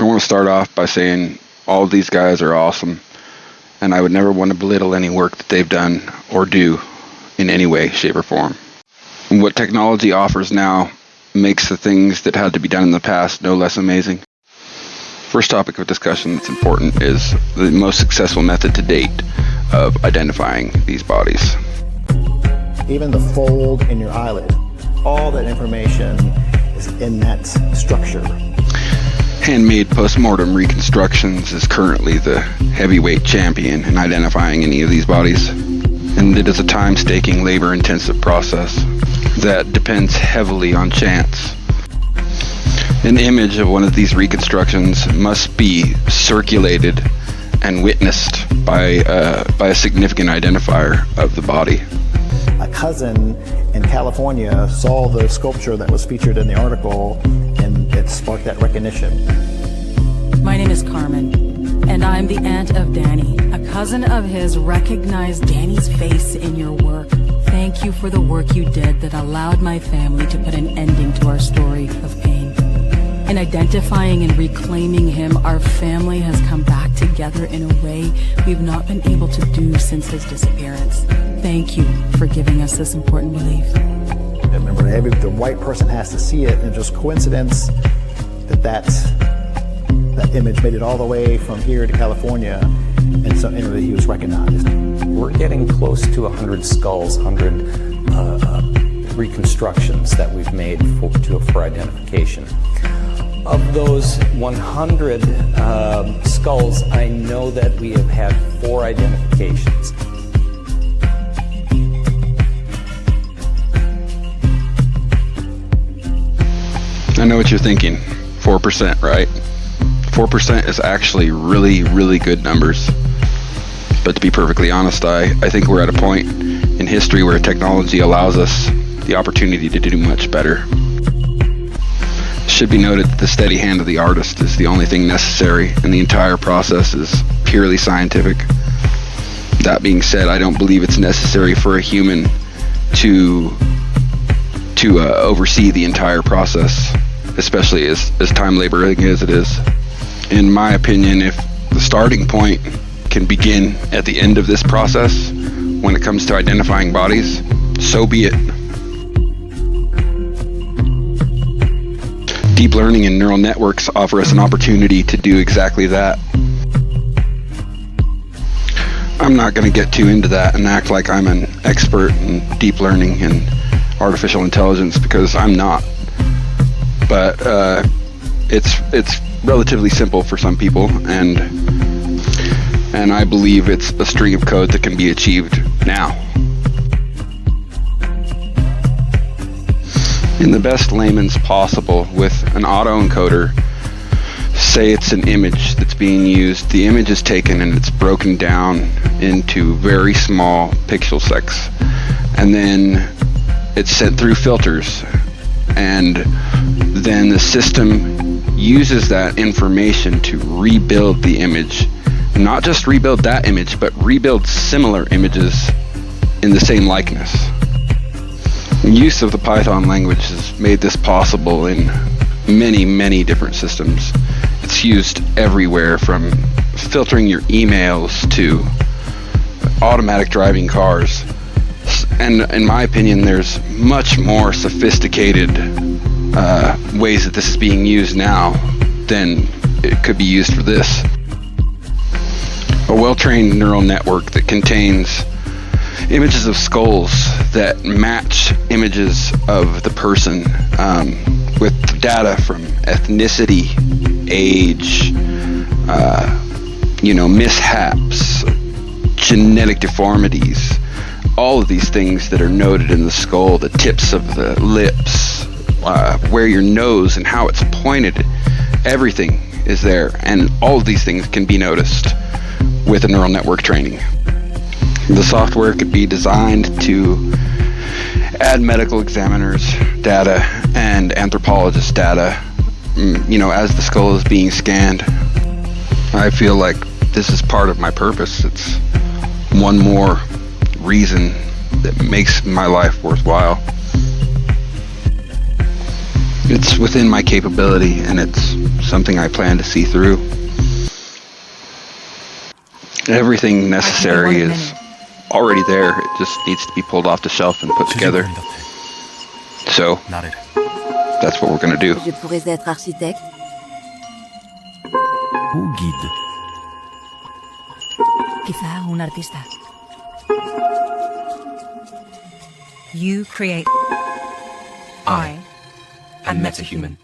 I want to start off by saying all of these guys are awesome, and I would never want to belittle any work that they've done or do in any way, shape, or form. And what technology offers now makes the things that had to be done in the past no less amazing. First topic of discussion that's important is the most successful method to date of identifying these bodies. Even the fold in your eyelid, all that information is in that structure. Handmade postmortem reconstructions is currently the heavyweight champion in identifying any of these bodies, and it is a time-taking, labor-intensive process that depends heavily on chance. An image of one of these reconstructions must be circulated and witnessed by a significant identifier of the body. A cousin in California saw the sculpture that was featured in the article, and it sparked that recognition. My name is Carmen, and I'm the aunt of Danny. A cousin of his recognized Danny's face in your work. Thank you for the work you did that allowed my family to put an ending to our story of pain. In identifying and reclaiming him, our family has come back together in a way we've not been able to do since his disappearance. Thank you for giving us this important relief. Remember, the right person has to see it, and just coincidence that image made it all the way from here to California, and so anyway, he was recognized. We're getting close to 100 skulls, 100 reconstructions that we've made for identification. Of those 100 skulls, I know that we have had 4 identifications. I know what you're thinking. 4%, right? 4% is actually really, really good numbers. But to be perfectly honest, I think we're at a point in history where technology allows us the opportunity to do much better. It should be noted that the steady hand of the artist is the only thing necessary, and the entire process is purely scientific. That being said, I don't believe it's necessary for a human to oversee the entire process, especially as time-laboring as it is. In my opinion, if the starting point can begin at the end of this process when it comes to identifying bodies, so be it. Deep learning and neural networks offer us an opportunity to do exactly that. I'm not going to get too into that and act like I'm an expert in deep learning and artificial intelligence, because I'm not. But it's relatively simple for some people, and I believe it's a string of code that can be achieved now. In the best layman's possible, with an autoencoder, say it's an image that's being used. The image is taken and it's broken down into very small pixel sets, and then it's sent through filters, and then the system uses that information to rebuild the image. Not just rebuild that image, but rebuild similar images in the same likeness. The use of the Python language has made this possible in many, many different systems. It's used everywhere, from filtering your emails to automatic driving cars. And in my opinion, there's much more sophisticated ways that this is being used now than it could be used for this. A well-trained neural network that contains images of skulls that match images of the person, with data from ethnicity, age, mishaps, genetic deformities, all of these things that are noted in the skull, the tips of the lips, where your nose and how it's pointed, everything is there, and all of these things can be noticed with a neural network training. The software could be designed to add medical examiners' data and anthropologists' data, as the skull is being scanned. I feel like this is part of my purpose. It's one more reason that makes my life worthwhile. It's within my capability, and it's something I plan to see through. Everything necessary is already there. It just needs to be pulled off the shelf and put together. So, that's what we're going to do. Je pourrais être architecte. Ou guide. Quizá un artista. You create. I am Metahuman.